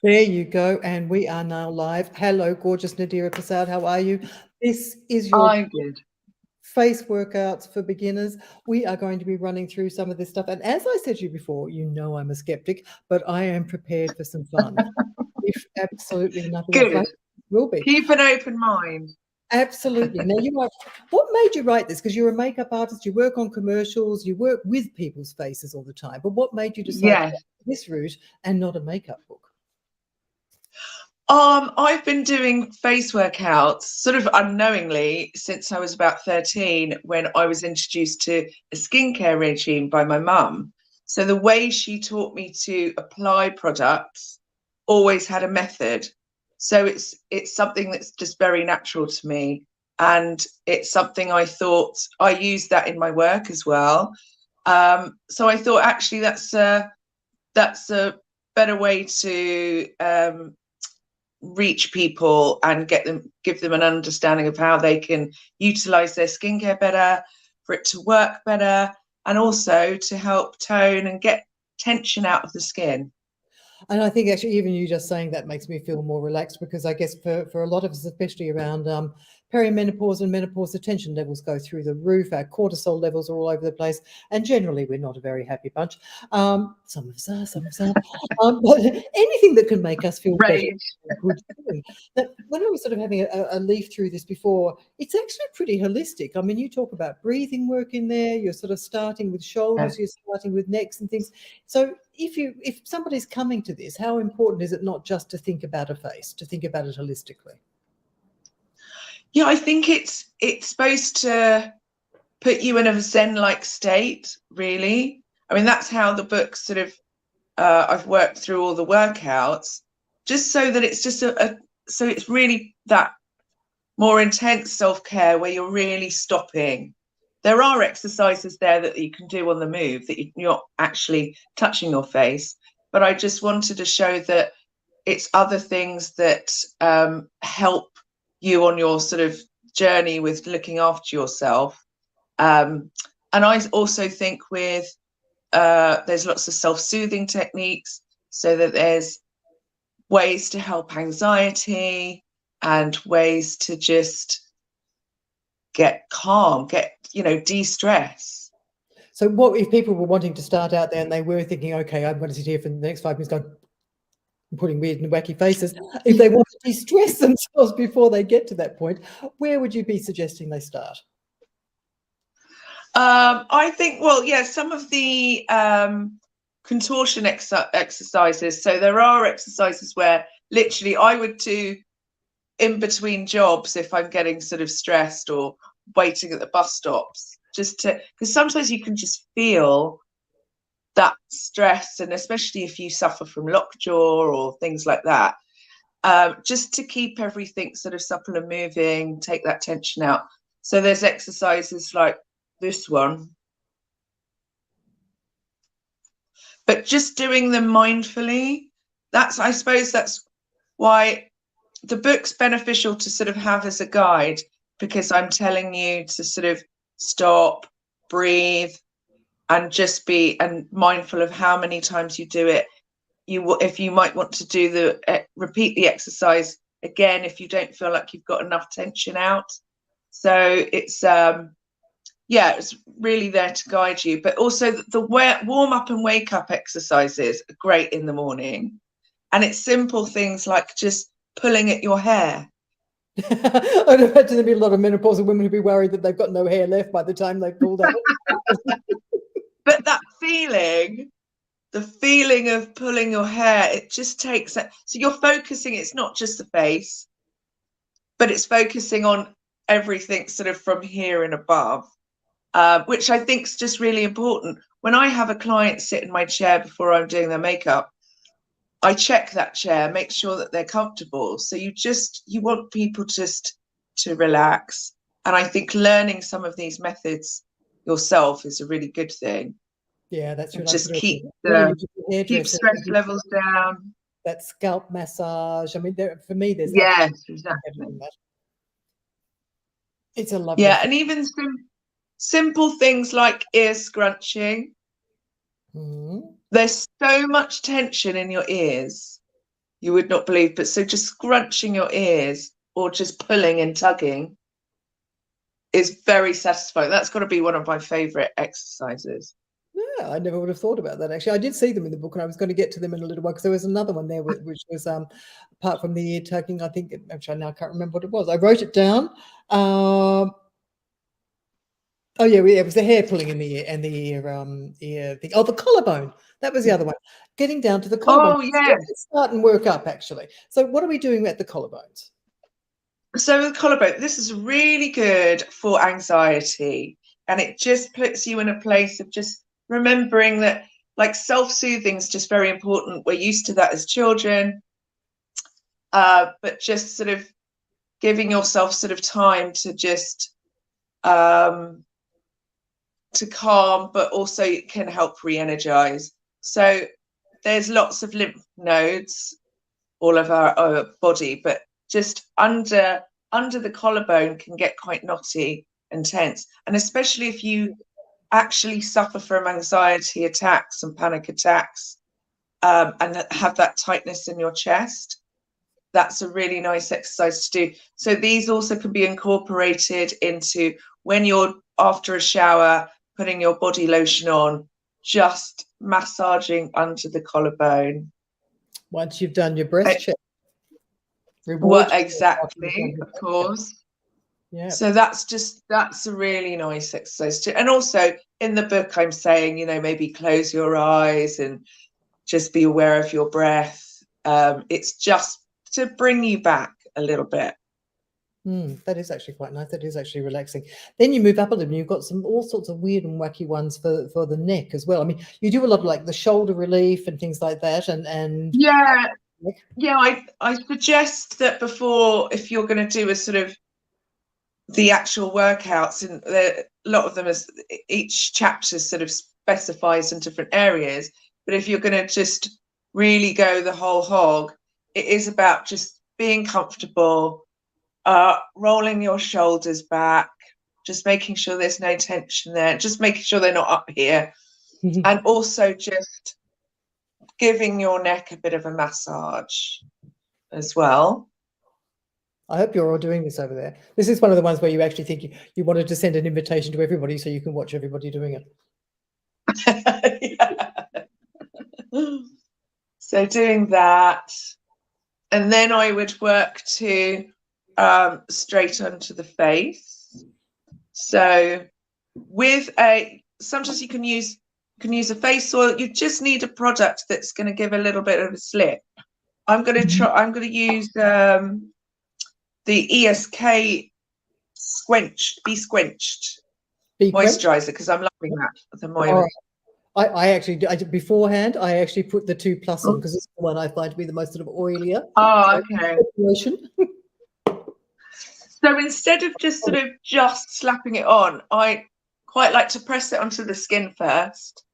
There you go. And we are now live. Hello, gorgeous Nadira Persaud. How are you? This is your I'm good. face workouts for beginners. We are going to be running through some of this stuff. And as I said to you before, you know I'm a skeptic, but I am prepared for some fun. If absolutely nothing else, I Good. will be. Keep an open mind. Absolutely. Now, you are, what made you write this? Because you're a makeup artist, you work on commercials, you work with people's faces all the time. But what made you decide to go Yes. this route and not a makeup book? I've been doing face workouts sort of unknowingly since I was about 13 when I was introduced to a skincare regime by my mum. So the way she taught me to apply products always had a method. So it's something that's just very natural to me. And it's something I thought I use that in my work as well. So I thought actually that's a better way to reach people and give them an understanding of how they can utilize their skincare better, for it to work better, and also to help tone and get tension out of the skin. And I think actually even you just saying that makes me feel more relaxed, because I guess for a lot of us, especially around perimenopause and menopause, the tension levels go through the roof. Our cortisol levels are all over the place. And generally, we're not a very happy bunch. Some of us are, some of us aren't. But anything that can make us feel better. Right. Good feeling. That when I was sort of having a leaf through this before, it's actually pretty holistic. I mean, you talk about breathing work in there. You're sort of starting with shoulders, you're starting with necks and things. So if somebody's coming to this, how important is it not just to think about a face, to think about it holistically? Yeah, I think it's supposed to put you in a zen-like state, really. I mean, that's how the book sort of I've worked through all the workouts, just so that it's just so it's really that more intense self-care where you're really stopping. There are exercises there that you can do on the move that you're not actually touching your face, but I just wanted to show that it's other things that help you on your sort of journey with looking after yourself. And I also think with there's lots of self-soothing techniques, so that there's ways to help anxiety and ways to just get calm, de-stress. So what if people were wanting to start out there and they were thinking, okay, I'm going to sit here for the next 5 minutes going, putting weird and wacky faces. If they want to de-stress themselves before they get to that point, where would you be suggesting they start? I think, well, yeah, some of the contortion exercises. So there are exercises where literally I would do in between jobs if I'm getting sort of stressed or waiting at the bus stops, just to, because sometimes you can just feel that stress, and especially if you suffer from lockjaw or things like that, just to keep everything sort of supple and moving, take that tension out. So there's exercises like this one, but just doing them mindfully. I suppose that's why the book's beneficial to sort of have as a guide, because I'm telling you to sort of stop, breathe, and just be mindful of how many times you do it. If you might want to do repeat the exercise again if you don't feel like you've got enough tension out. So it's it's really there to guide you. But also the warm up and wake up exercises are great in the morning, and it's simple things like just pulling at your hair. I'd imagine there'd be a lot of menopausal women who'd be worried that they've got no hair left by the time they've pulled out. But that feeling, the feeling of pulling your hair, it just takes that. So you're focusing, it's not just the face, but it's focusing on everything sort of from here and above, which I think is just really important. When I have a client sit in my chair before I'm doing their makeup, I check that chair, make sure that they're comfortable. So you want people just to relax. And I think learning some of these methods yourself is a really good thing. Yeah, that's right. Just keep stress stress levels down. That scalp massage. I mean, for me, there's exactly. It's a lovely. Yeah, and even simple things like ear scrunching. Mm-hmm. There's so much tension in your ears, you would not believe. But so just scrunching your ears or just pulling and tugging is very satisfying. That's got to be one of my favorite exercises. Yeah, I never would have thought about that, actually. I did see them in the book, and I was going to get to them in a little while, because there was another one there which was apart from the ear tugging, I think, which I now can't remember what it was. I wrote it down. Oh yeah, it was the hair pulling in the ear and the ear thing. Oh, the collarbone. That was the other one. Getting down to the collarbone. Oh, yes. Let's start and work up, actually. So what are we doing at the collarbones? So the collarbone, this is really good for anxiety, and it just puts you in a place of just remembering that, like, self-soothing is just very important. We're used to that as children, but just sort of giving yourself sort of time to just to calm, but also it can help re-energize. So there's lots of lymph nodes all of our body, but just under the collarbone can get quite knotty and tense. And especially if you actually suffer from anxiety attacks and panic attacks, and have that tightness in your chest, that's a really nice exercise to do. So these also can be incorporated into when you're after a shower, putting your body lotion on, just massaging under the collarbone. Once you've done your breast check. What exactly, of course. Yeah. So that's a really nice exercise too. And also in the book, I'm saying, maybe close your eyes and just be aware of your breath. It's just to bring you back a little bit. That is actually quite nice. That is actually relaxing. Then you move up a little, and you've got all sorts of weird and wacky ones for the neck as well. I mean, you do a lot of like the shoulder relief and things like that, and yeah. I suggest that before, if you're going to do a sort of the actual workouts, and a lot of them is each chapter sort of specifies in different areas. But if you're going to just really go the whole hog, it is about just being comfortable. Rolling your shoulders back, just making sure there's no tension there, just making sure they're not up here, and also just giving your neck a bit of a massage as well. I hope you're all doing this over there. This is one of the ones where you actually think you wanted to send an invitation to everybody so you can watch everybody doing it. Yeah. So doing that, and then I would work to straight onto the face. So with sometimes you can use a face oil. You just need a product that's going to give a little bit of a slip. I'm going to use the ESK Be Squenched moisturizer, because I'm loving that at the moment. I actually beforehand I actually put the 2+ on, because it's the one I find to be the most sort of oilier. Oh, okay. So instead of just sort of just slapping it on, I quite like to press it onto the skin first.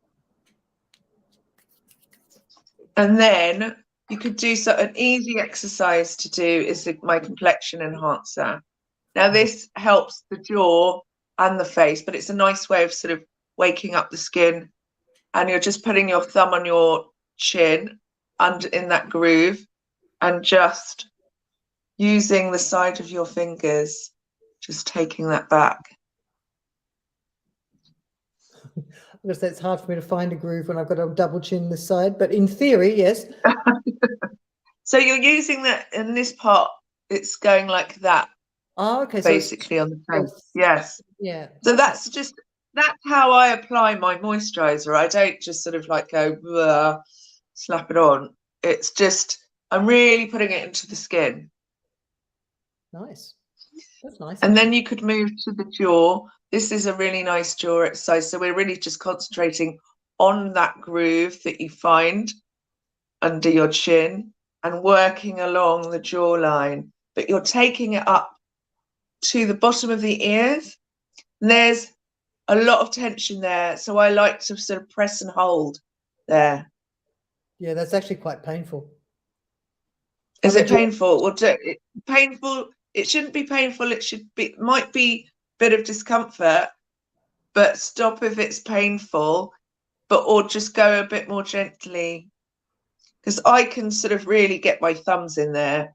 And then you could do an easy exercise to do is my complexion enhancer. Now this helps the jaw and the face, but it's a nice way of sort of waking up the skin. And you're just putting your thumb on your chin and in that groove, and just using the side of your fingers, just taking that back. I'm going to say it's hard for me to find a groove when I've got a double chin this side, but in theory, yes. So you're using that in this part, it's going like that. Oh, okay. Basically on the face. Yes. Yeah. So that's how I apply my moisturizer. I don't just sort of like go slap it on. It's just, I'm really putting it into the skin. Nice. That's nice. And then you could move to the jaw. This is a really nice jaw exercise. So we're really just concentrating on that groove that you find under your chin and working along the jawline. But you're taking it up to the bottom of the ears. And there's a lot of tension there. So I like to sort of press and hold there. Yeah, that's actually quite painful. Is it painful? Well, painful. It shouldn't be painful. It might be a bit of discomfort, but stop if it's painful, or just go a bit more gently because I can sort of really get my thumbs in there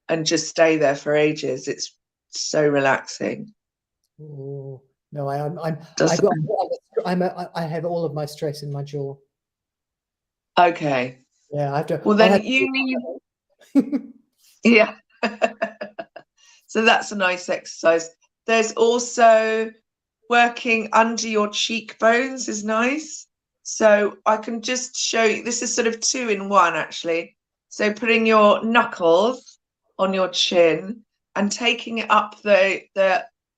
and just stay there for ages. It's so relaxing. Oh, no, I have all of my stress in my jaw. Okay. Yeah, I have to. Well, then you need, yeah. So that's a nice exercise. There's also working under your cheekbones is nice. So I can just show you, this is sort of 2 in 1 actually. So putting your knuckles on your chin and taking it up the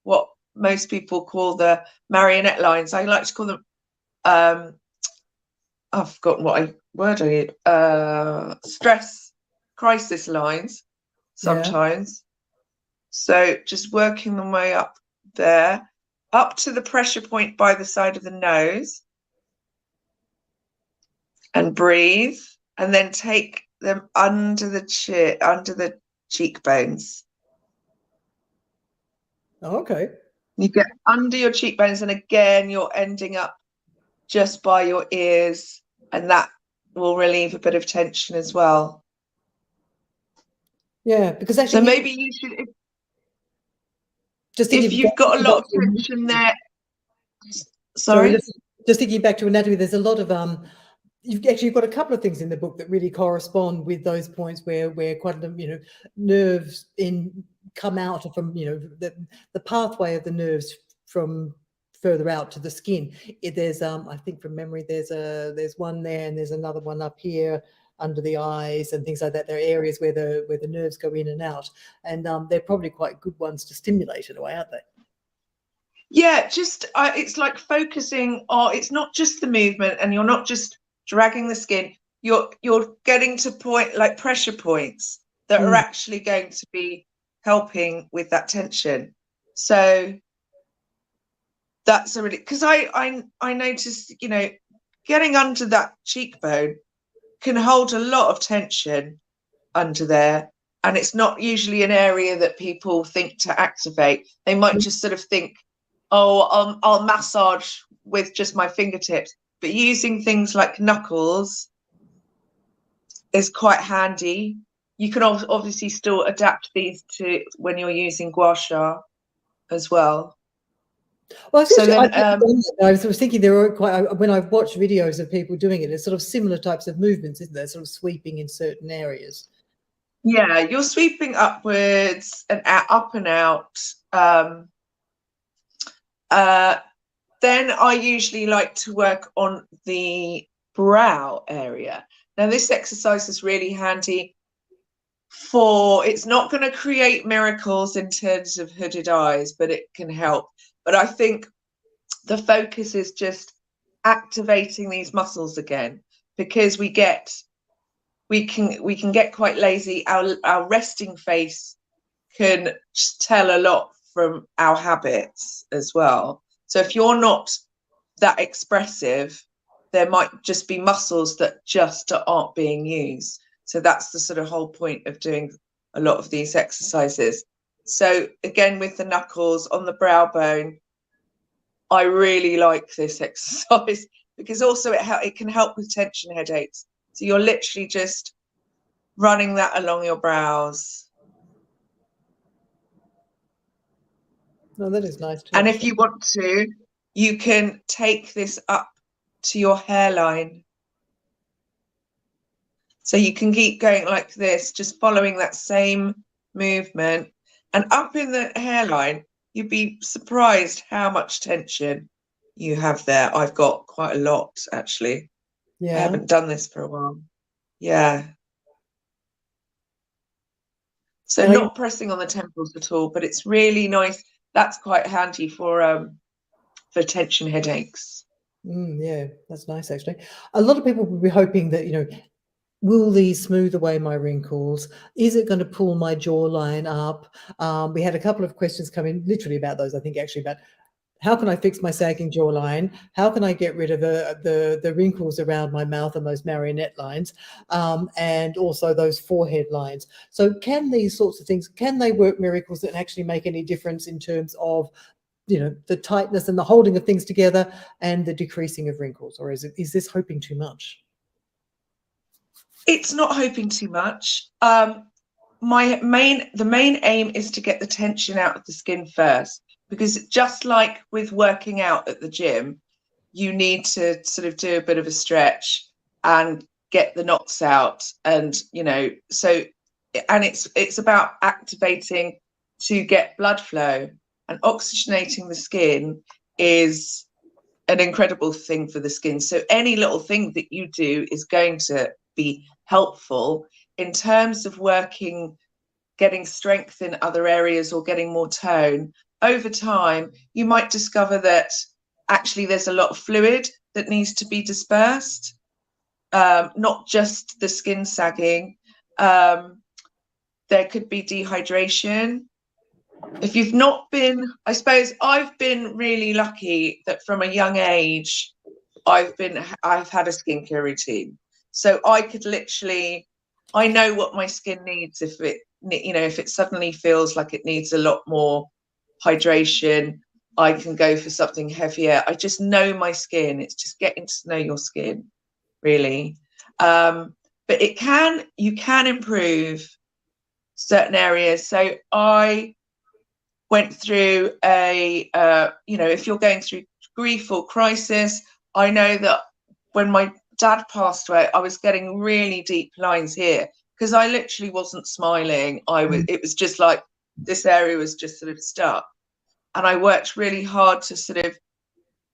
what most people call the marionette lines. I like to call them I've forgotten what word I stress crisis lines sometimes. So just working the way up there, up to the pressure point by the side of the nose, and breathe, and then take them under the chin, under the cheekbones. Okay. You get under your cheekbones, and again, you're ending up just by your ears, and that will relieve a bit of tension as well. Yeah, because actually, so maybe you should, just if you've got a lot of tension there. Sorry, just thinking back to anatomy, there's a lot of you've got a couple of things in the book that really correspond with those points where quite nerves come out from the pathway of the nerves from further out to the skin. There's I think from memory there's one there, and there's another one up here under the eyes and things like that. There are areas where the nerves go in and out, and they're probably quite good ones to stimulate in a way, aren't they? Yeah, just it's like focusing on, it's not just the movement, and you're not just dragging the skin, you're getting to pressure points that are actually going to be helping with that tension. So that's a really, because I noticed, getting under that cheekbone can hold a lot of tension under there, and it's not usually an area that people think to activate. They might just sort of think, oh, I'll massage with just my fingertips, but using things like knuckles is quite handy. You can obviously still adapt these to when you're using gua sha as well. Well, I was thinking there are quite, when I've watched videos of people doing it, it's sort of similar types of movements, isn't there? Sort of sweeping in certain areas. Yeah, you're sweeping upwards and up and out. Then I usually like to work on the brow area. Now, this exercise is really handy it's not going to create miracles in terms of hooded eyes, but it can help. But I think the focus is just activating these muscles again, because we can get quite lazy. Our resting face can tell a lot from our habits as well. So if you're not that expressive, there might just be muscles that just aren't being used. So that's the sort of whole point of doing a lot of these exercises. So again, with the knuckles on the brow bone, I really like this exercise because also it can help with tension headaches. So you're literally just running that along your brows. No, that is nice too. And if you want to, you can take this up to your hairline. So you can keep going like this, just following that same movement. And up in the hairline, you'd be surprised how much tension you have there. I've got quite a lot, actually. Yeah. I haven't done this for a while. Yeah. So not pressing on the temples at all, but it's really nice. That's quite handy for tension headaches. Yeah, that's nice, actually. A lot of people will be hoping that, will these smooth away my wrinkles? Is it going to pull my jawline up? We had a couple of questions come in literally about those, I think, actually, about how can I fix my sagging jawline? How can I get rid of the wrinkles around my mouth and those marionette lines, and also those forehead lines? So can these sorts of things, can they work miracles that actually make any difference in terms of the tightness and the holding of things together and the decreasing of wrinkles, or is this hoping too much? It's not hoping too much. The main aim is to get the tension out of the skin first, because just like with working out at the gym, you need to sort of do a bit of a stretch and get the knocks out, and so, and it's about activating to get blood flow, and oxygenating the skin is an incredible thing for the skin. So any little thing that you do is going to be helpful in terms of getting strength in other areas or getting more tone. Over time, you might discover that actually there's a lot of fluid that needs to be dispersed, not just the skin sagging. There could be dehydration. If you've not been, I suppose I've been really lucky that from a young age, I've had a skincare routine. So I could literally, I know what my skin needs if it suddenly feels like it needs a lot more hydration, I can go for something heavier. I just know my skin. It's just getting to know your skin, really. But you can improve certain areas. So I went through if you're going through grief or crisis, I know that when my dad passed away, I was getting really deep lines here because I literally wasn't smiling. It was just like this area was just sort of stuck. And I worked really hard to sort of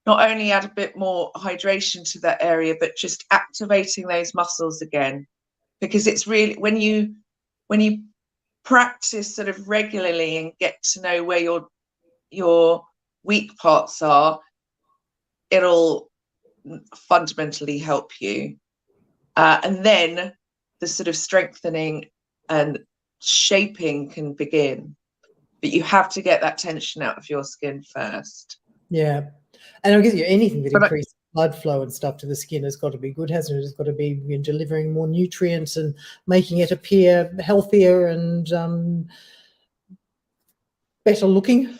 not only add a bit more hydration to that area, but just activating those muscles again. Because it's really, when you practice sort of regularly and get to know where your weak parts are, it'll fundamentally help you. And then the sort of strengthening and shaping can begin. But you have to get that tension out of your skin first. Yeah. And I guess anything that increases blood flow and stuff to the skin has got to be good, hasn't it? It's got to be delivering more nutrients and making it appear healthier and better looking.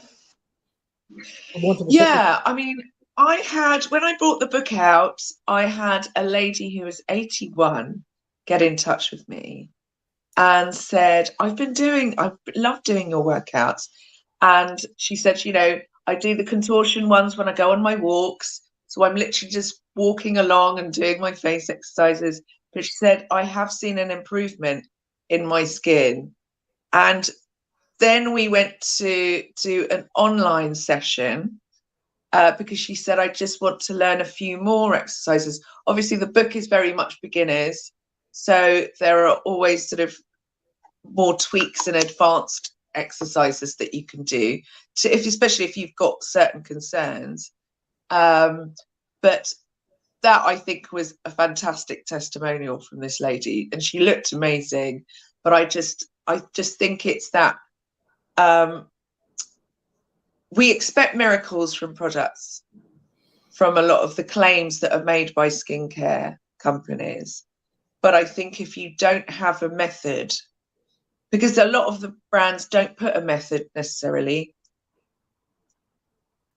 Yeah, I mean, when I brought the book out, I had a lady who was 81 get in touch with me and said, I love doing your workouts. And she said, I do the contortion ones when I go on my walks. So I'm literally just walking along and doing my face exercises. But she said, I have seen an improvement in my skin. And then we went to do an online session because she said, I just want to learn a few more exercises. Obviously, the book is very much beginners. So there are always sort of more tweaks and advanced exercises that you can do, especially if you've got certain concerns. But that, I think, was a fantastic testimonial from this lady, and she looked amazing. But I just think it's that we expect miracles from products, from a lot of the claims that are made by skincare companies. But I think if you don't have a method, because a lot of the brands don't put a method necessarily.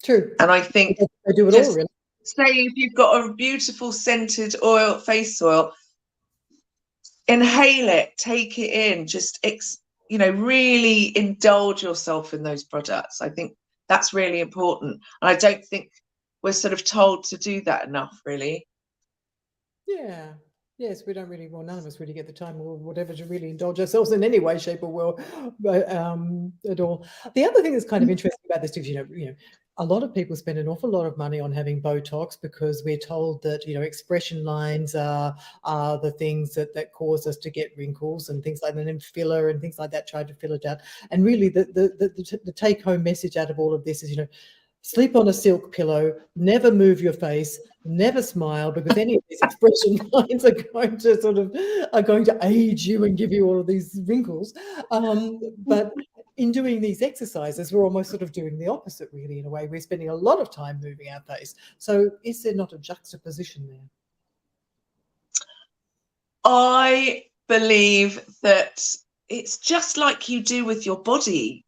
True. And I think they do it all, really. Say if you've got a beautiful scented face oil, inhale it, take it in, just really indulge yourself in those products. I think that's really important. And I don't think we're sort of told to do that enough, really. Yeah. Yes, we don't really, none of us really get the time or whatever to really indulge ourselves in any way, shape, or form at all. The other thing that's kind of interesting about this is, a lot of people spend an awful lot of money on having Botox because we're told that, expression lines are the things that cause us to get wrinkles and things like that, and filler and things like that, try to fill it out. And really the take-home message out of all of this is, sleep on a silk pillow, never move your face, never smile, because any of these expression lines are going to age you and give you all of these wrinkles. But in doing these exercises, we're almost sort of doing the opposite, really, in a way. We're spending a lot of time moving our face. So is there not a juxtaposition there? I believe that it's just like you do with your body.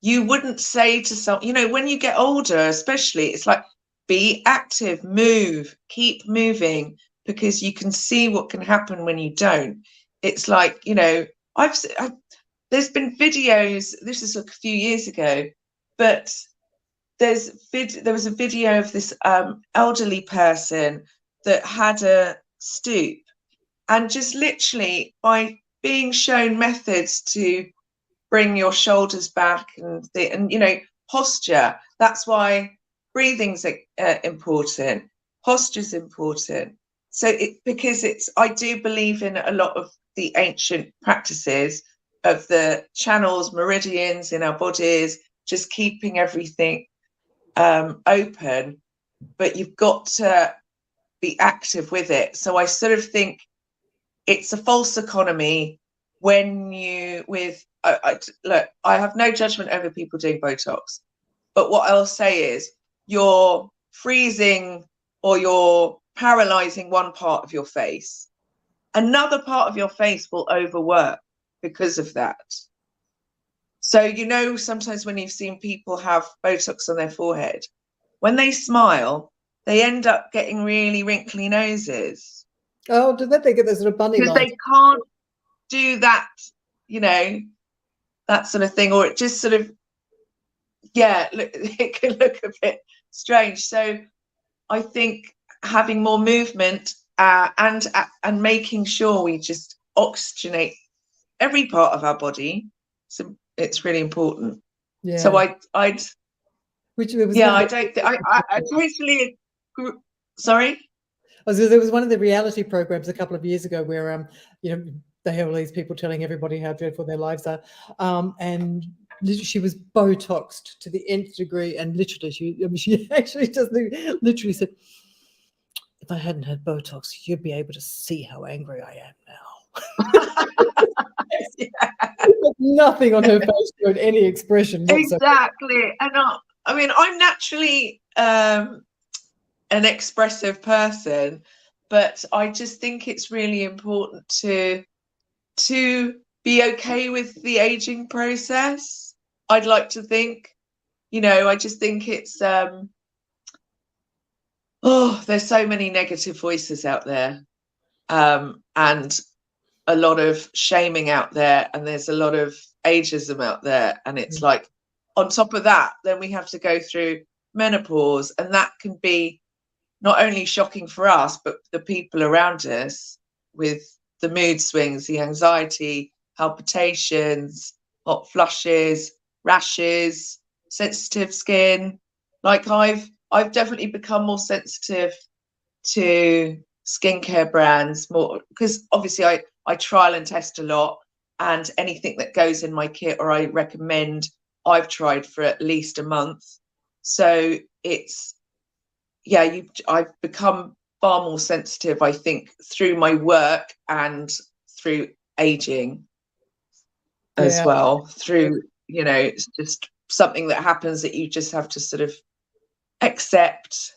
You wouldn't say to someone, when you get older, especially, it's like, be active, move, keep moving, because you can see what can happen when you don't. It's like, there's been videos, this is a few years ago, but there was a video of this elderly person that had a stoop, and just literally by being shown methods to bring your shoulders back and posture. That's why breathing's important, posture's important. So I do believe in a lot of the ancient practices of the channels, meridians in our bodies, just keeping everything open, but you've got to be active with it. So I sort of think it's a false economy when look, I have no judgment over people doing Botox, but what I'll say is you're freezing or you're paralyzing one part of your face. Another part of your face will overwork because of that. So, sometimes when you've seen people have Botox on their forehead, when they smile, they end up getting really wrinkly noses. Oh, do they get those sort of bunny lines? Because they can't do that, that sort of thing, or it just sort of, it can look a bit strange. So I think having more movement and making sure we just oxygenate every part of our body, so it's really important. Yeah. So I don't think I totally agree. Sorry. There was one of the reality programs a couple of years ago where they have all these people telling everybody how dreadful their lives are, and she was Botoxed to the nth degree, and literally she actually just literally said, if I hadn't had Botox, you'd be able to see how angry I am now. Nothing on her face showed any expression whatsoever. Exactly. And I'm naturally an expressive person, but I just think it's really important to be okay with the aging process. I'd like to think, I just think it's there's so many negative voices out there, and a lot of shaming out there, and there's a lot of ageism out there, and it's like, on top of that, then we have to go through menopause, and that can be not only shocking for us, but the people around us, with the mood swings, the anxiety, palpitations, hot flushes, rashes, sensitive skin. Like I've definitely become more sensitive to skincare brands, more because obviously I trial and test a lot, and anything that goes in my kit or I recommend, I've tried for at least a month. So it's I've become far more sensitive, I think, through my work and through aging as well. Through, it's just something that happens that you just have to sort of accept.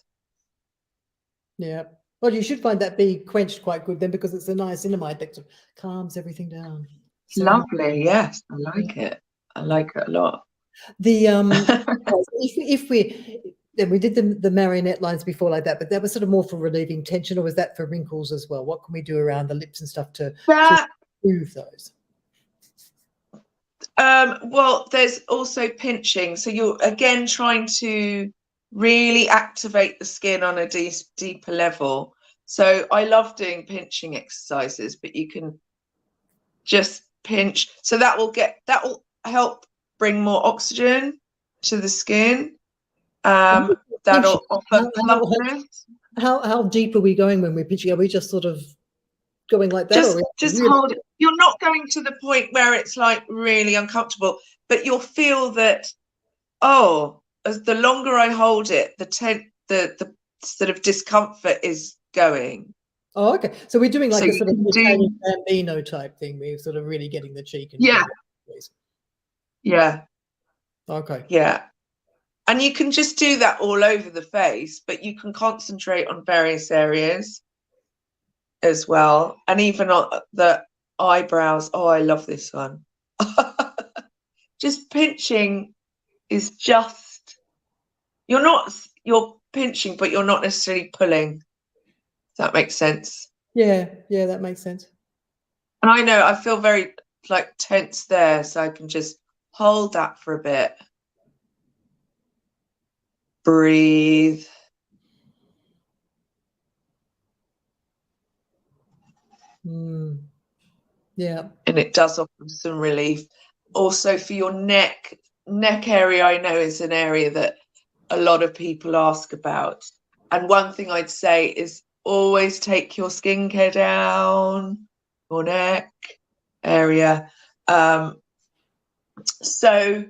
Yeah. Well, you should find that be quenched quite good then, because it's a niacinamide that sort of calms everything down. So, lovely. Yes, I like it. I like it a lot. The if we did the marionette lines before like that, but that was sort of more for relieving tension, or was that for wrinkles as well? What can we do around the lips and stuff to remove those? Well, there's also pinching. So you're again trying to really activate the skin on a deeper level. So I love doing pinching exercises, but you can just pinch. So that will help bring more oxygen to the skin. That'll offer plumpness. How deep are we going when we're pinching? Are we just sort of going like that? Just really hold it. You're not going to the point where it's like really uncomfortable, but you'll feel that, as the longer I hold it, the sort of discomfort is going. Oh, okay. So we're doing like a sort of Bambino type thing. We're sort of really getting the cheek. And yeah. Okay. Yeah. And you can just do that all over the face, but you can concentrate on various areas as well. And even on the eyebrows. Oh, I love this one. Just pinching is just, you're pinching, but you're not necessarily pulling. That makes sense. Yeah, that makes sense. And I know I feel very like tense there, so I can just hold that for a bit. Breathe. Yeah. And it does offer some relief. Also for your neck area, I know is an area that a lot of people ask about. And one thing I'd say is always take your skincare down, your neck area. So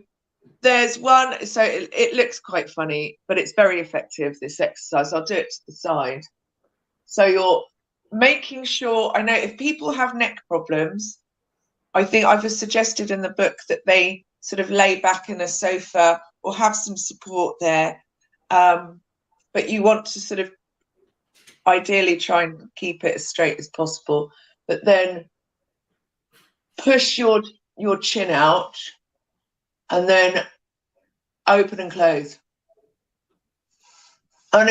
there's one, so it looks quite funny, but it's very effective, this exercise. I'll do it to the side. So you're making sure, I know if people have neck problems, I think I've suggested in the book that they sort of lay back in a sofa or have some support there. But you want to sort of ideally try and keep it as straight as possible, but then push your chin out and then open and close. And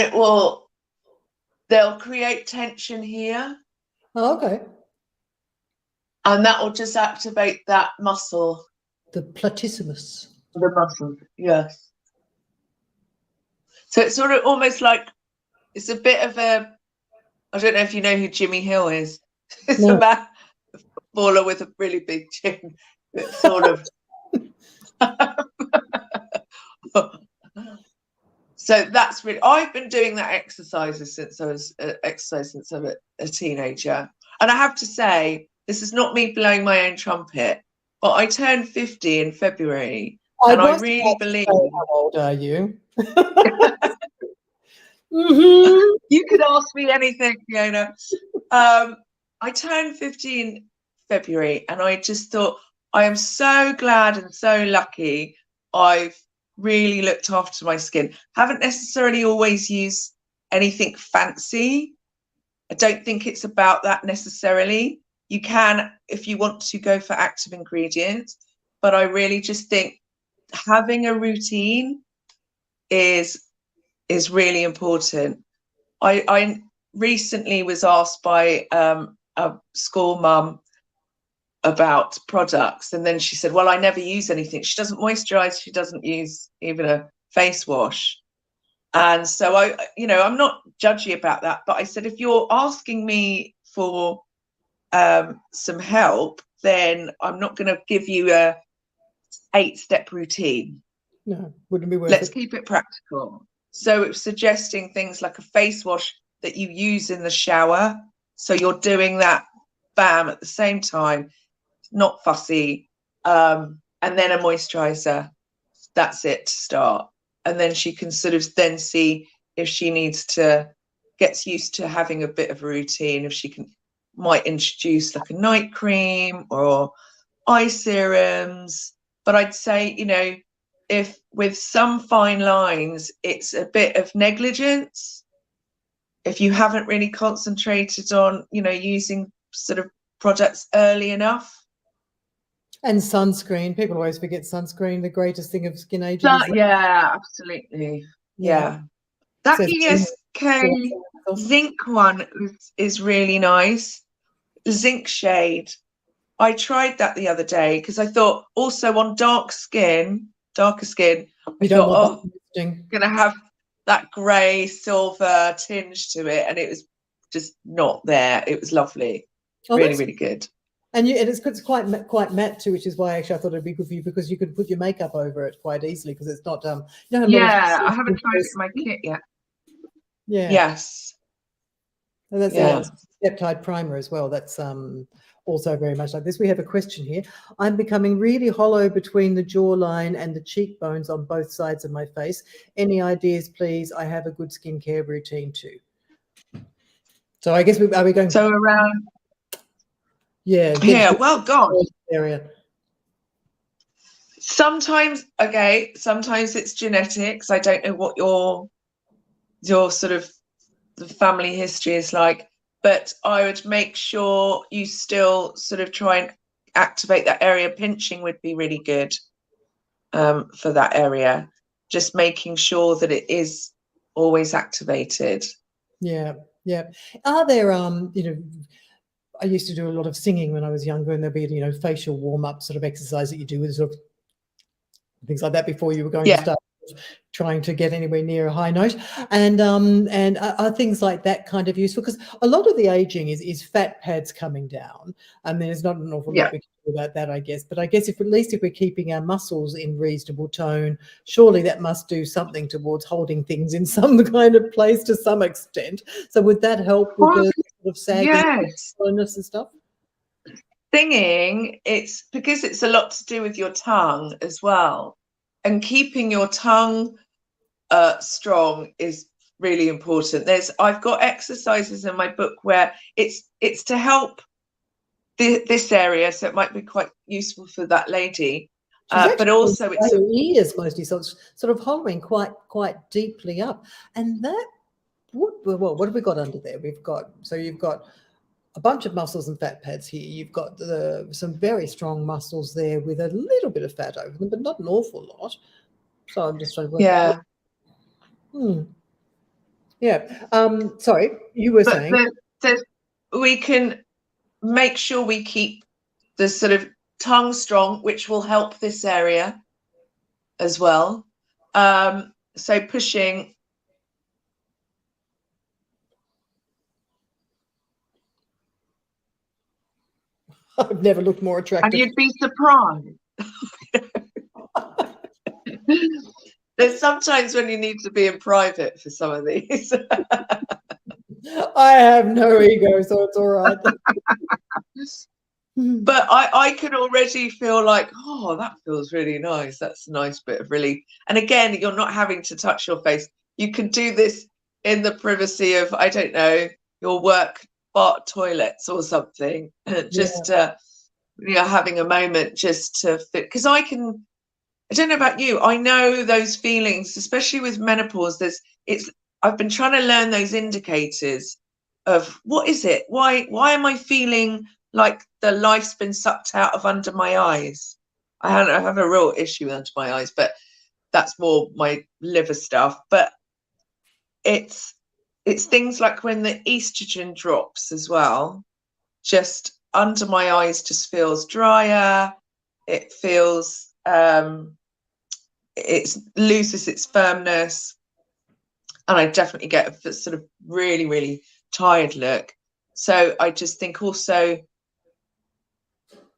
they'll create tension here. Oh, okay. And that will just activate that muscle. The platysimus. The muscle, yes. So it's sort of almost like, it's a bit of a, I don't know if you know who Jimmy Hill is. It's a man, a footballer with a really big chin. It's sort of. So that's really, I've been doing that exercise since I was a teenager. And I have to say, this is not me blowing my own trumpet, but I turned 50 in February. And I really believe. How old are you? Mm-hmm. You could ask me anything, Fiona. I turned 50 in February, and I just thought, I am so glad and so lucky I've really looked after my skin. Haven't necessarily always used anything fancy. I don't think it's about that necessarily. You can, if you want to, go for active ingredients, but I really just think having a routine is really important. I recently was asked by a school mum about products, and then she said, well, I never use anything. She doesn't moisturize, she doesn't use even a face wash. And so I'm not judgy about that, but I said, if you're asking me for some help, then I'm not going to give you a 8-step routine. No, wouldn't be worth Let's it. keep it practical. So it's suggesting things like a face wash that you use in the shower. So you're doing that, bam, at the same time, not fussy. And then a moisturizer. That's it to start. And then she can sort of then see if she needs to, gets used to having a bit of a routine, if she might introduce like a night cream or eye serums. But I'd say, if with some fine lines, it's a bit of negligence. If you haven't really concentrated on, using sort of products early enough. And sunscreen. People always forget sunscreen, the greatest thing of skin aging. Yeah, absolutely. Yeah. That ESK zinc one is really nice. Zinc shade. I tried that the other day because I thought also on darker skin, I thought, going to have that grey silver tinge to it, and it was just not there. It was lovely. Really, really good. And it's quite matte too, which is why actually I thought it'd be good for you, because you could put your makeup over it quite easily, because it's not I haven't tried it in my kit yet. Yeah. Yes. And that's a peptide primer as well. That's also very much like this. We have a question here. I'm becoming really hollow between the jawline and the cheekbones on both sides of my face. Any ideas, please? I have a good skincare routine too. So I guess are we going so around? Yeah. Well, God. Area. Sometimes it's genetics. I don't know what your sort of the family history is like, but I would make sure you still sort of try and activate that area. Pinching would be really good for that area. Just making sure that it is always activated. Yeah. Yeah. Are there, I used to do a lot of singing when I was younger, and there'd be, facial warm-up sort of exercise that you do with sort of things like that before you were going to Yeah. start trying to get anywhere near a high note. And are things like that kind of useful? Because a lot of the aging is fat pads coming down, and there's not an awful lot we can do about that, I guess. But I guess if at least if we're keeping our muscles in reasonable tone, surely that must do something towards holding things in some kind of place to some extent. So would that help with the sort of sagging and stuff? Singing, it's because it's a lot to do with your tongue as well, and keeping your tongue strong is really important. I've got exercises in my book where it's to help this area, so it might be quite useful for that lady. But also it's ears mostly, so it's sort of hollowing quite deeply up. And that, what have we got under there? You've got a bunch of muscles and fat pads here. You've got some very strong muscles there with a little bit of fat over them, but not an awful lot. So I'm just trying to work out. Yeah. Sorry, you were saying. We can make sure we keep the sort of tongue strong, which will help this area as well. So pushing. I've never looked more attractive. And you'd be surprised. There's sometimes when you need to be in private for some of these. I have no ego, so it's all right. But I can already feel like, oh, that feels really nice. That's a nice bit of relief. And again, you're not having to touch your face. You can do this in the privacy of, I don't know, your work toilets or something. Just having a moment just to fit. Because I don't know about you, I know those feelings, especially with menopause. I've been trying to learn those indicators of what is it? Why am I feeling like the life's been sucked out of under my eyes? I have a real issue under my eyes, but that's more my liver stuff. But it's things like when the estrogen drops as well, just under my eyes just feels drier. It feels it loses its firmness, and I definitely get a sort of really, really tired look. So I just think also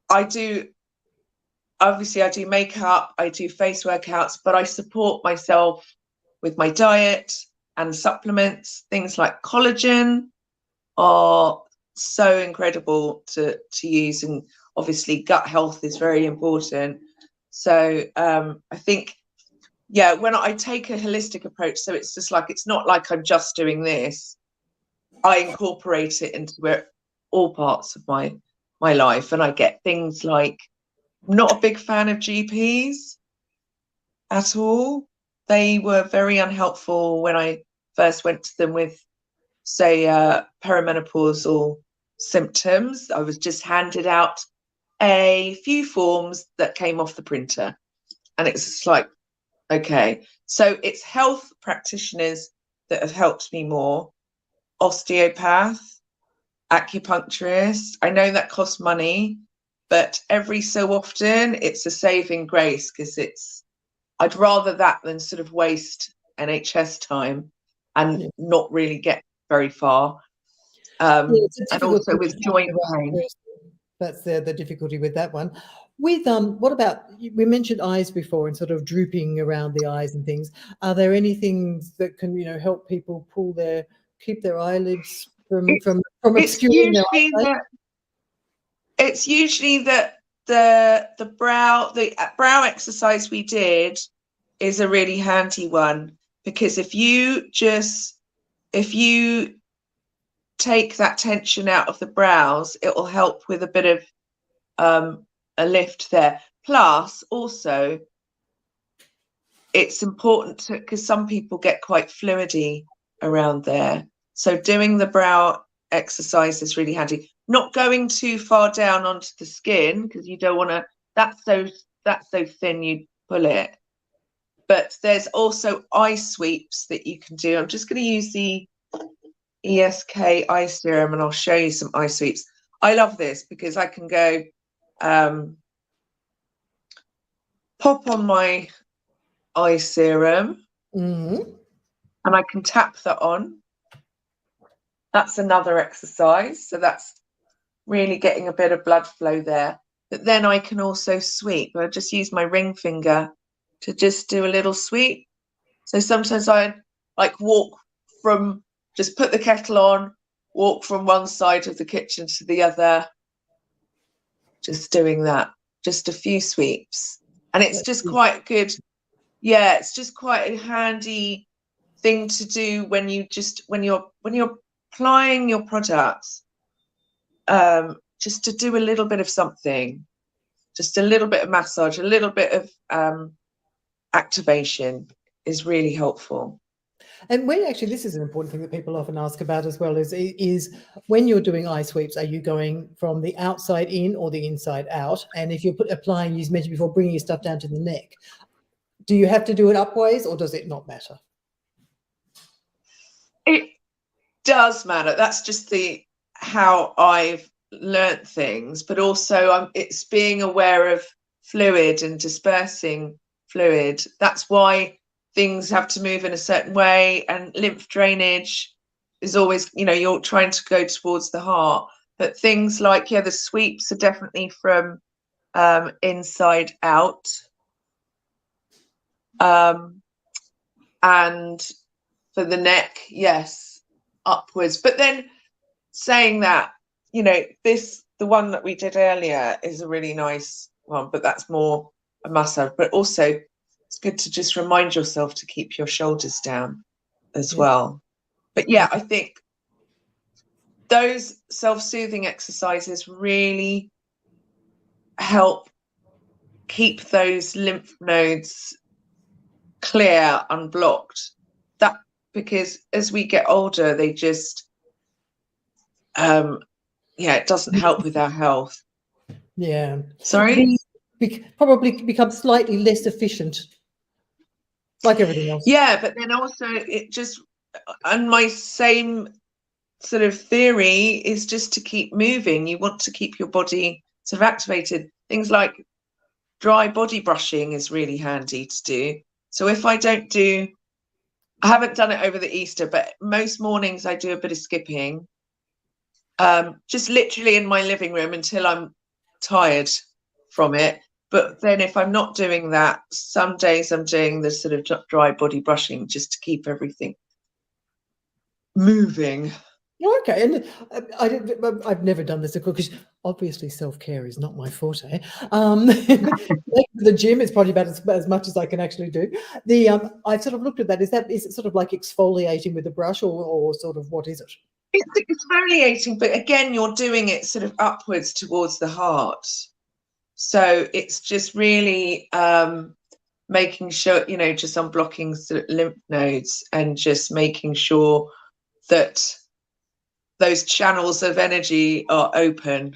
I do makeup, I do face workouts, but I support myself with my diet and supplements. Things like collagen are so incredible to use, and obviously gut health is very important. So I think, when I take a holistic approach, so it's just like, it's not like I'm just doing this. I incorporate it into all parts of my life, and I get things like, I'm not a big fan of GPs at all. They were very unhelpful when I first went to them with, say, perimenopausal symptoms. I was just handed out a few forms that came off the printer, and it's just like, okay. So it's health practitioners that have helped me more. Osteopath, acupuncturist. I know that costs money, but every so often it's a saving grace, because I'd rather that than sort of waste NHS time and not really get very far. And also with joint pain. That's the difficulty with that one. With what about, we mentioned eyes before and sort of drooping around the eyes and things. Are there any things that can help people keep their eyelids from obscuring their eyes? It's usually that the brow exercise we did is a really handy one, because if you take that tension out of the brows, it will help with a bit of a lift there. Plus, also, it's important because some people get quite fluidy around there. So doing the brow exercise is really handy. Not going too far down onto the skin, because you don't want to. That's so thin you pull it. But there's also eye sweeps that you can do. I'm just going to use the ESK eye serum, and I'll show you some eye sweeps. I love this because I can go pop on my eye serum, Mm-hmm. and I can tap that on. That's another exercise. So that's really getting a bit of blood flow there. But then I can also sweep. I just use my ring finger to just do a little sweep. So sometimes I like walk from, just put the kettle on, walk from one side of the kitchen to the other, just doing that, just a few sweeps. And it's just quite good. Yeah, it's just quite a handy thing to do when you're applying your products, just to do a little bit of something, just a little bit of massage, a little bit of activation is really helpful. And when actually, this is an important thing that people often ask about as well, is when you're doing eye sweeps, are you going from the outside in or the inside out? And if you're applying, you mentioned before, bringing your stuff down to the neck, do you have to do it upways or does it not matter? It does matter. That's just how I've learnt things, but also it's being aware of fluid and dispersing fluid. That's why things have to move in a certain way, and lymph drainage is always, you're trying to go towards the heart. But things like, the sweeps are definitely from inside out. And for the neck, yes, upwards. But then saying that, the one that we did earlier is a really nice one, but that's more a massage. But also it's good to just remind yourself to keep your shoulders down as well. But yeah, I think those self-soothing exercises really help keep those lymph nodes clear, unblocked. That, because as we get older, they just it doesn't help with our health. Yeah. Sorry? Probably become slightly less efficient, like everything else. Yeah, but then also it just, and my same sort of theory is just to keep moving. You want to keep your body sort of activated. Things like dry body brushing is really handy to do. So if I haven't done it over the Easter, but most mornings I do a bit of skipping, just literally in my living room until I'm tired from it. But then if I'm not doing that, some days I'm doing the sort of dry body brushing just to keep everything moving. Okay, and I've never done this because obviously self-care is not my forte. The gym is probably about as much as I can actually do. I've sort of looked at that. Is it sort of like exfoliating with a brush, or sort of what is it? It's exfoliating, but again, you're doing it sort of upwards towards the heart. So it's just really making sure, just unblocking sort of lymph nodes and just making sure that those channels of energy are open.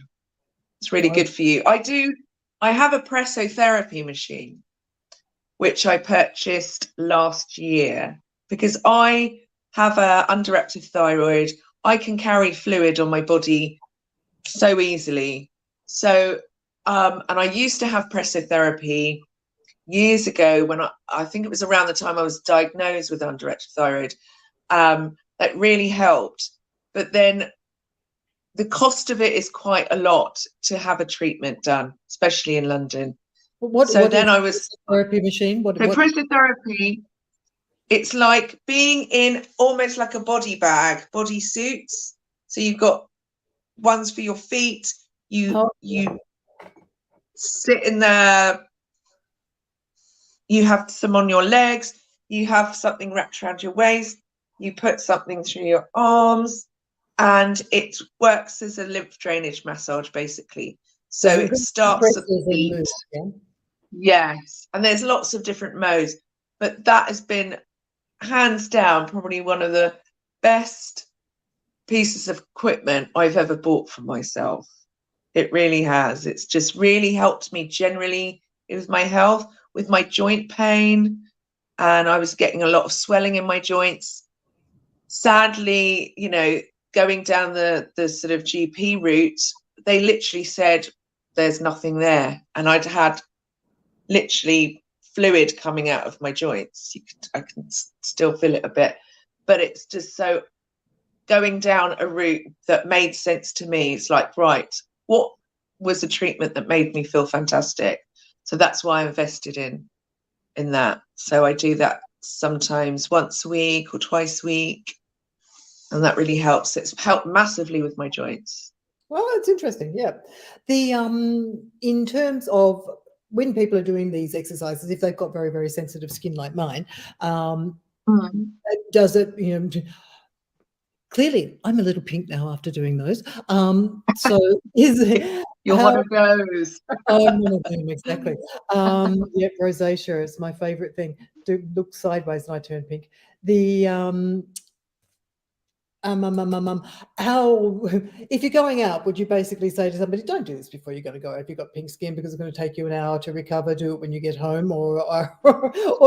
It's really good for you. I have a pressotherapy machine, which I purchased last year because I have a underactive thyroid. I can carry fluid on my body so easily. So, and I used to have pressotherapy years ago when I think it was around the time I was diagnosed with underactive thyroid. That really helped. But then the cost of it is quite a lot to have a treatment done, especially in London. What I was therapy machine. What pressotherapy? It's like being in almost like a body suits. So you've got ones for your feet. You sit in there. You have some on your legs. You have something wrapped around your waist. You put something through your arms, and it works as a lymph drainage massage, basically. So it starts at the feet. Yes, and there's lots of different modes, but that has been hands down probably one of the best pieces of equipment I've ever bought for myself. It really has. It's just really helped me generally with my health, with my joint pain, and I was getting a lot of swelling in my joints. sadly, going down the sort of GP route, they literally said there's nothing there, and I'd had literally fluid coming out of my joints. I can still feel it a bit, but it's just so, going down a route that made sense to me. It's like, right, what was a treatment that made me feel fantastic? So that's why I invested in that. So I do that sometimes once a week or twice a week, and that really helps. It's helped massively with my joints. Well, that's interesting. Yeah. The in terms of when people are doing these exercises, if they've got very, very sensitive skin like mine, does it, clearly I'm a little pink now after doing those. So is it, you're one of those. I'm one of them, exactly. Yeah, rosacea is my favorite thing. To look sideways and I turn pink. The how, if you're going out, would you basically say to somebody, don't do this before you're going to go out if you've got pink skin, because it's going to take you an hour to recover, do it when you get home, or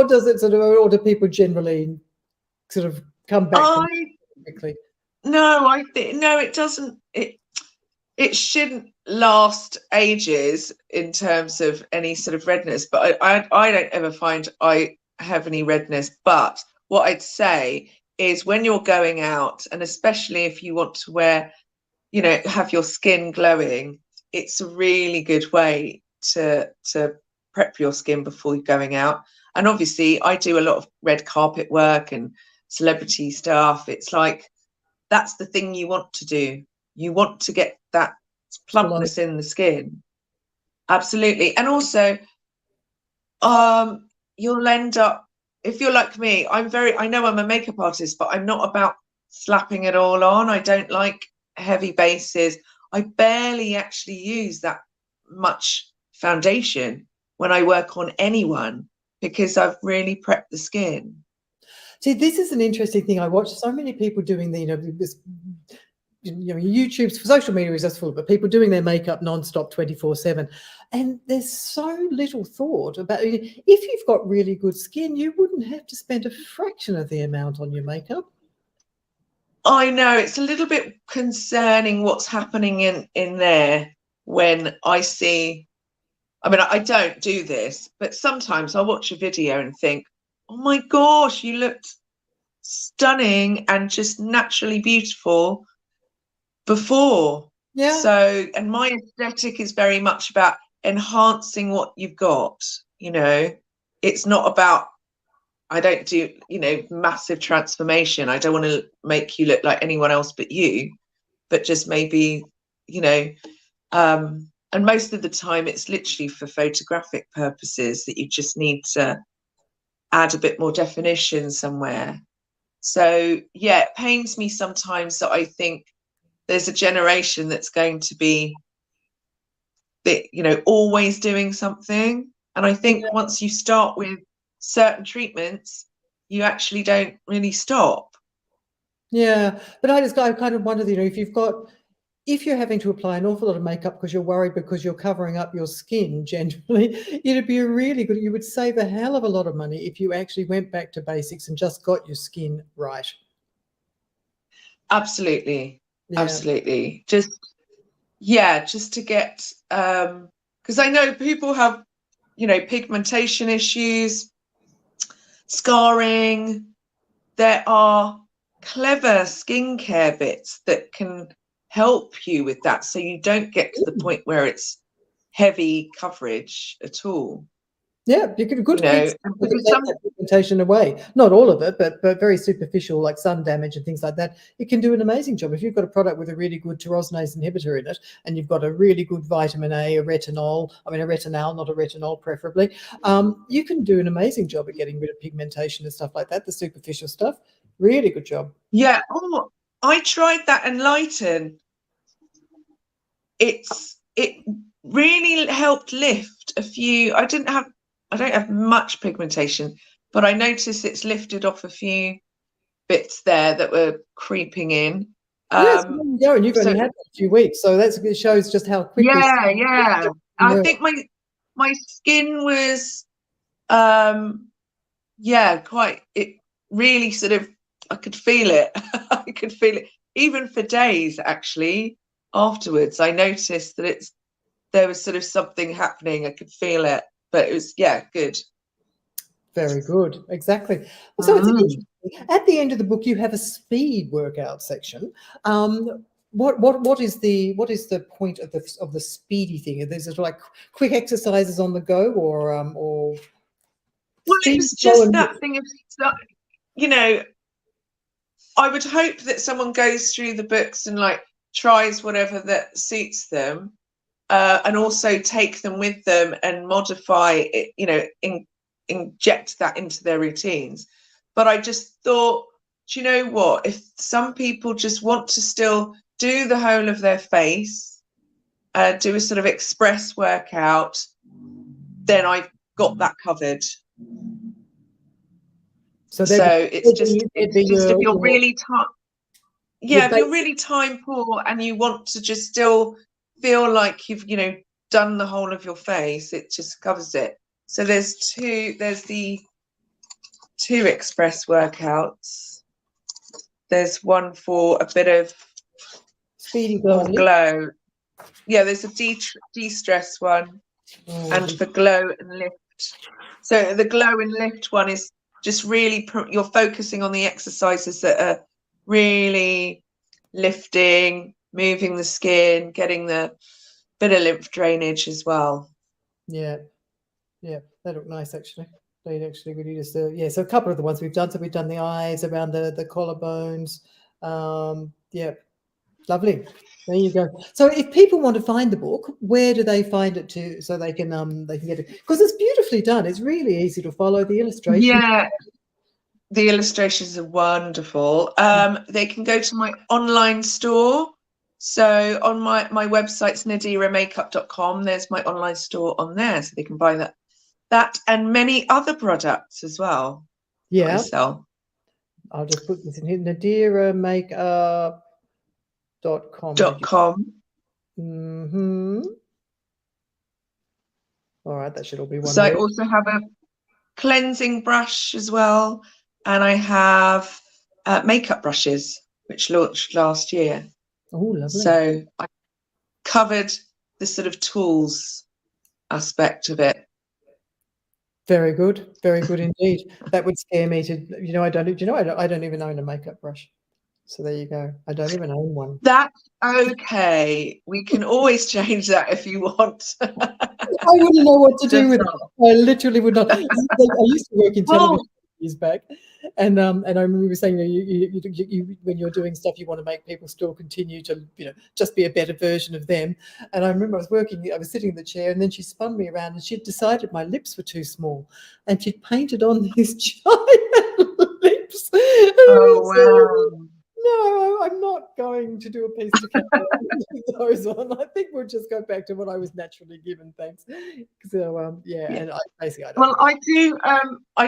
does it sort of, or do people generally sort of come back quickly? No, I think no, it doesn't. It shouldn't last ages in terms of any sort of redness, but I don't ever find I have any redness. But what I'd say is, when you're going out, and especially if you want to wear, have your skin glowing, it's a really good way to prep your skin before you're going out. And obviously I do a lot of red carpet work and celebrity stuff. It's like, that's the thing you want to do. You want to get that plumpness in the skin. Absolutely. And also, you'll end up, if you're like me, I know I'm a makeup artist, but I'm not about slapping it all on. I don't like heavy bases. I barely actually use that much foundation when I work on anyone, because I've really prepped the skin. See, this is an interesting thing. I watch so many people doing this, YouTube's social media is just full, but people doing their makeup non-stop 24/7, and there's so little thought about, if you've got really good skin, you wouldn't have to spend a fraction of the amount on your makeup. I know, it's a little bit concerning what's happening in there when I see, I don't do this, but sometimes I'll watch a video and think, oh my gosh, you looked stunning and just naturally beautiful before. Yeah. So, and my aesthetic is very much about enhancing what you've got. It's not about, I don't do, massive transformation. I don't want to make you look like anyone else but you, but just maybe, and most of the time it's literally for photographic purposes, that you just need to add a bit more definition somewhere. So yeah, it pains me sometimes that I think there's a generation that's going to be, always doing something. And I think once you start with certain treatments, you actually don't really stop. Yeah, but I kind of wonder, if you're having to apply an awful lot of makeup because you're worried because you're covering up your skin generally, it'd be you would save a hell of a lot of money if you actually went back to basics and just got your skin right. Absolutely. Yeah. Absolutely. Just to get, because I know people have, pigmentation issues, scarring. There are clever skincare bits that can help you with that, so you don't get to the point where it's heavy coverage at all. Yeah, you can take some pigmentation away. Not all of it, but very superficial, like sun damage and things like that. It can do an amazing job. If you've got a product with a really good tyrosinase inhibitor in it, and you've got a really good vitamin A, a retinol, not a retinol preferably, you can do an amazing job at getting rid of pigmentation and stuff like that, the superficial stuff. Really good job. Yeah. Oh, I tried that Enlighten. It really helped lift a few. I don't have much pigmentation, but I noticed it's lifted off a few bits there that were creeping in. Yes, there you go, and you've only had a few weeks, so it shows just how quickly. Yeah. I think my skin was, quite. It really sort of I could feel it. I could feel it even for days. Actually, afterwards, I noticed that there was sort of something happening. I could feel it, but it was good. Very good. Exactly. So it's interesting. At the end of the book, you have a speed workout section. What is the point of the speedy thing? Are there sort of like quick exercises on the go, or well, it speed, was just that thing of, you know, I would hope that someone goes through the books and like tries whatever that suits them, and also take them with them and modify it, you know, inject that into their routines. But I just thought, do you know what? If some people just want to still do the whole of their face, do a sort of express workout, then I've got that covered. So it's just if you're really if you're really time poor and you want to just still feel like you've, you know, done the whole of your face, it just covers it. So there's the 2 express workouts. There's one for a bit of speedy glow. Yeah, there's a de-stress one, and for glow and lift. So the glow and lift one is just really you're focusing on the exercises that are really lifting, moving the skin, getting the bit of lymph drainage as well. Yeah, they look nice actually. They actually really just so a couple of the ones we've done. So we've done the eyes around the collarbones. Lovely. There you go. So if people want to find the book, where do they find it to, so they can get it? Because it's beautifully done. It's really easy to follow the illustrations. Yeah, the illustrations are wonderful. They can go to my online store. So on my website's nadiramakeup.com. There's my online store on there, so they can buy that and many other products as well. Yeah. I sell. I'll just put this in here. nadiramakeup.com. All right, that should all be one. So I also have a cleansing brush as well, and I have makeup brushes which launched last year. Oh, lovely. So I covered the sort of tools aspect of it. Very good indeed. That would scare me to, I don't even own a makeup brush. So there you go. I don't even own one. That's okay. We can always change that if you want. I wouldn't know what to do with it. I literally would not. I used to work in television years back, and I remember you saying, you when you're doing stuff, you want to make people still continue to, just be a better version of them. And I remember I was sitting in the chair, and then she spun me around, and she'd decided my lips were too small, and she'd painted on these giant lips. Oh wow. No, I'm not going to do a piece to cover those on. I think we'll just go back to what I was naturally given. Thanks. So and I basically Well, I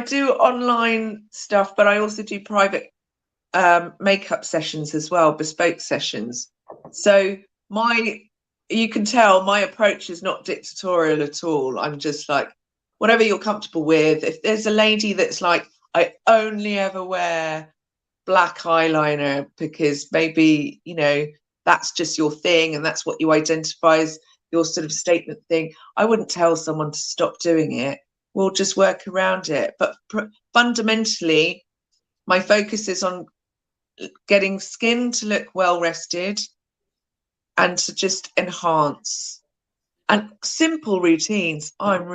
do online stuff, but I also do private makeup sessions as well, bespoke sessions. So you can tell my approach is not dictatorial at all. I'm just like, whatever you're comfortable with. If there's a lady that's like, I only ever wear black eyeliner because maybe, that's just your thing and that's what you identify as your sort of statement thing, I wouldn't tell someone to stop doing it. We'll just work around it. But fundamentally, my focus is on getting skin to look well rested and to just enhance, and simple routines. I'm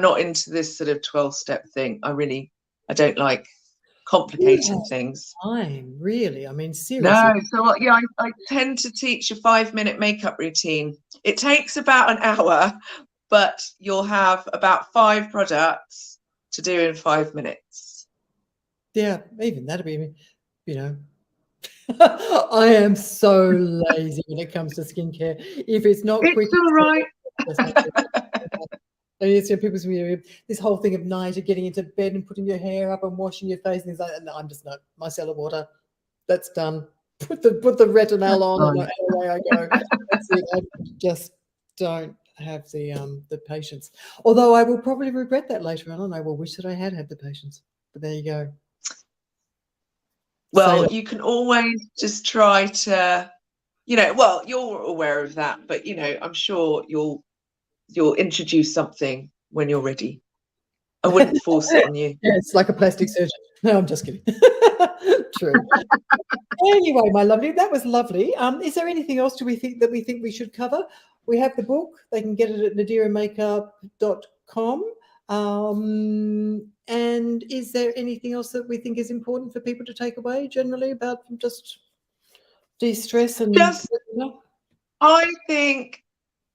not into this sort of 12-step thing. I don't like complicated things. Time, really? I mean, seriously. No, so I tend to teach a 5-minute makeup routine. It takes about an hour, but you'll have about 5 products to do in 5 minutes. Yeah, even that'd be, I am so lazy when it comes to skincare. If it's not quick, it's all right. And people say, this whole thing of night of getting into bed and putting your hair up and washing your face, and things like that. No, I'm just not. Micellar water, that's done. Put the retinol on, and away I go. That's it. I just don't have the patience. Although I will probably regret that later on, and I will wish that I had the patience. But there you go. Well, you can always just try to, well, you're aware of that, but I'm sure you'll introduce something when you're ready. I wouldn't force it on you. Yeah, it's like a plastic surgeon. No, I'm just kidding. True. Anyway, my lovely, that was lovely. Is there anything else we think we should cover? We have the book. They can get it at nadiramakeup.com. And is there anything else that we think is important for people to take away generally about just de-stress and I think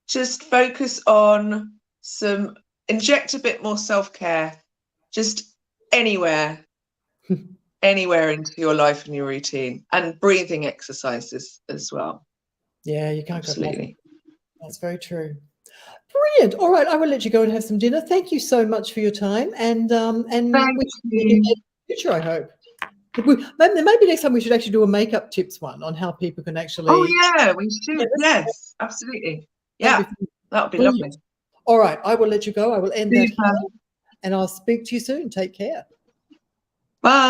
just focus on inject a bit more self-care, just anywhere into your life and your routine, and breathing exercises as well. Yeah, you can't absolutely. That's very true. Brilliant. All right, I will let you go and have some dinner. Thank you so much for your time, and we in the future, I hope. Maybe next time we should actually do a makeup tips one on how people can actually. Oh yeah, we should. Yes, absolutely. Yeah, that would be lovely. All right, I will let you go. I will end that here, and I'll speak to you soon. Take care. Bye.